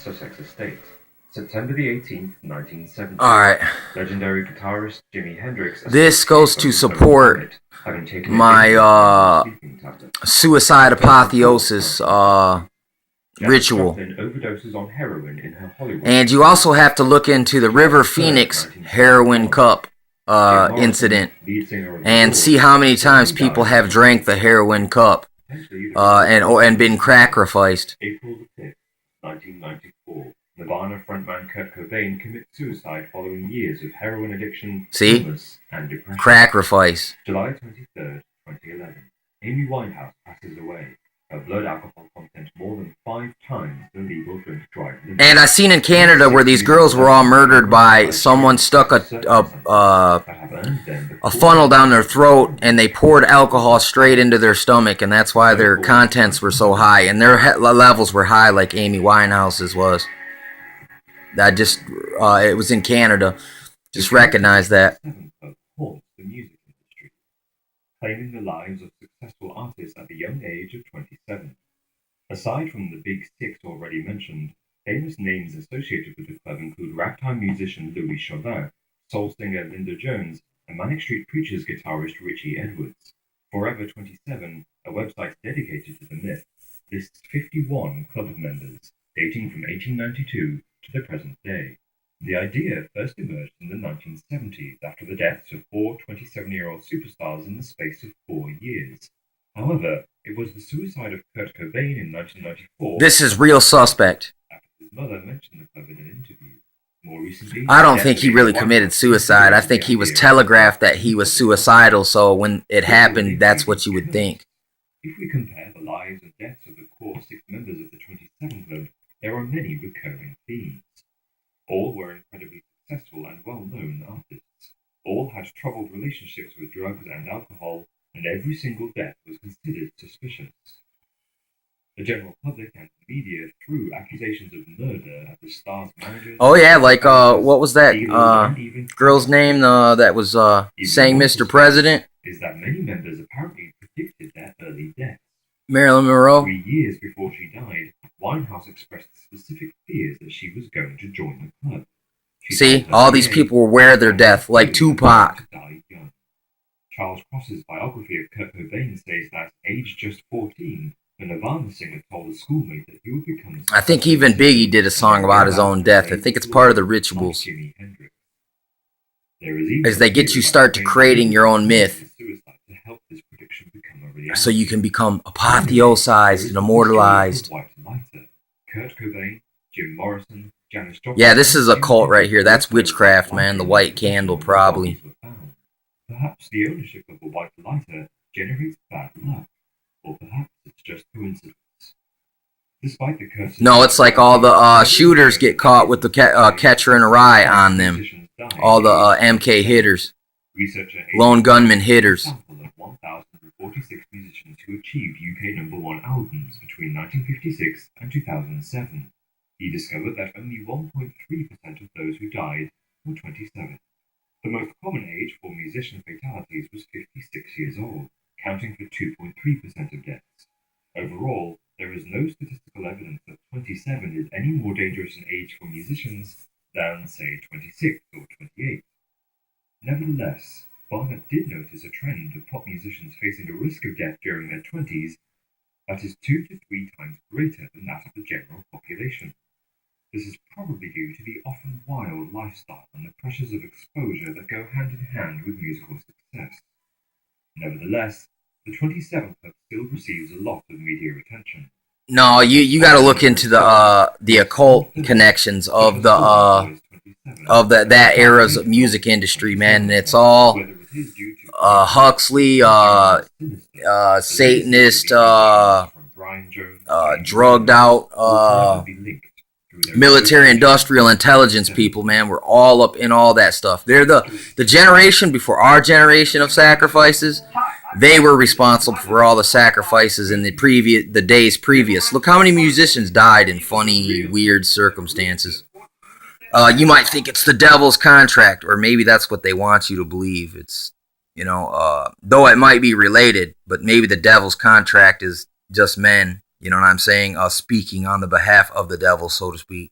Sussex estate. September the 18th, 1970. All right. Legendary guitarist Jimi Hendrix. This goes to support my suicide apotheosis ritual. Overdoses on heroin in her Hollywood. And you also have to look into the River Phoenix heroin cup incident and see how many times people have drank the heroin cup and been crackrificed. April the 5th, 1994. Nirvana frontman Kurt Cobain commits suicide following years of heroin addiction, illness, and depression. Crackrifice. July 23rd, 2011. Amy Winehouse passes away. Her blood alcohol content more than 5 times the legal drink-drive limit. And I seen in Canada where these girls were all murdered by someone stuck a funnel down their throat and they poured alcohol straight into their stomach, and that's why their contents were so high and their levels were high, like Amy Winehouse's was. It was in Canada. Just recognize that. Claiming the lives of successful artists at the young age of 27. Aside from the big 6 already mentioned, famous names associated with the club include ragtime musician Louis Chauvin, soul singer Linda Jones, and Manic Street Preachers guitarist Richie Edwards. Forever 27, a website dedicated to the myth, lists 51 club members, dating from 1892 to the present day. The idea first emerged in the 1970s after the deaths of 4 27-year-old superstars in the space of 4 years. However, it was the suicide of Kurt Cobain in 1994. This is real suspect. After his mother mentioned the club in an interview. More recently, I don't think he really committed suicide. I think he was telegraphed that he was suicidal, so when it happened, that's what you would think. If we compare the lives and deaths of the core 6 members of the 27 Club, there are many recurring themes. All were incredibly successful and well-known artists. All had troubled relationships with drugs and alcohol, and every single death was considered suspicious. The general public and the media threw accusations of murder at the stars' managers. Oh yeah, like what was that girl's name that was saying Mr. President? Is that many members apparently predicted their early deaths. Marilyn Monroe. 3 years before she died, Winehouse expressed specific fears that she was going to join the club. See, all these people were aware of their death, like Tupac. Charles Cross's biography of Kurt Cobain says that, aged just 14, the Nirvana singer told a schoolmate that he would become... I think even Biggie did a song about his own death. I think it's part of the rituals. As they get you start to creating your own myth, so you can become apotheosized and immortalized. Kurt Cobain, Jim Morrison, Janis Joplin. Yeah, this is a cult right here. That's witchcraft, man. The white candle, probably. Perhaps the ownership of a white lighter generates bad luck, or perhaps it's just coincidence. Despite the curses... No, it's like all the shooters get caught with the catcher in a rye on them. All the MK hitters. Lone gunman hitters. 1,046 musicians who achieved UK #1 albums between 1956 and 2007. He discovered that only 1.3% of those who died were 27. The most common age for musician fatalities was 56 years old, counting for 2.3% of deaths. Overall, there is no statistical evidence that 27 is any more dangerous an age for musicians than, say, 26 or 28. Nevertheless, Barnett did notice a trend of pop musicians facing a risk of death during their 20s that is 2 to 3 times greater than that of the general population. This is probably due to the often wild lifestyle and the pressures of exposure that go hand in hand with musical success. Nevertheless, the 27 Club still receives a lot of media attention. No, you got to look into the occult connections of that era's music industry, man. And it's all Huxley, Satanist, drugged out, military industrial intelligence people, man. We're all up in all that stuff. They're the generation before our generation of sacrifices. They were responsible for all the sacrifices in the days previous. Look how many musicians died in funny, weird circumstances. You might think it's the devil's contract, or maybe that's what they want you to believe. It's, though it might be related, but maybe the devil's contract is just men, you know what I'm saying, speaking on the behalf of the devil, so to speak.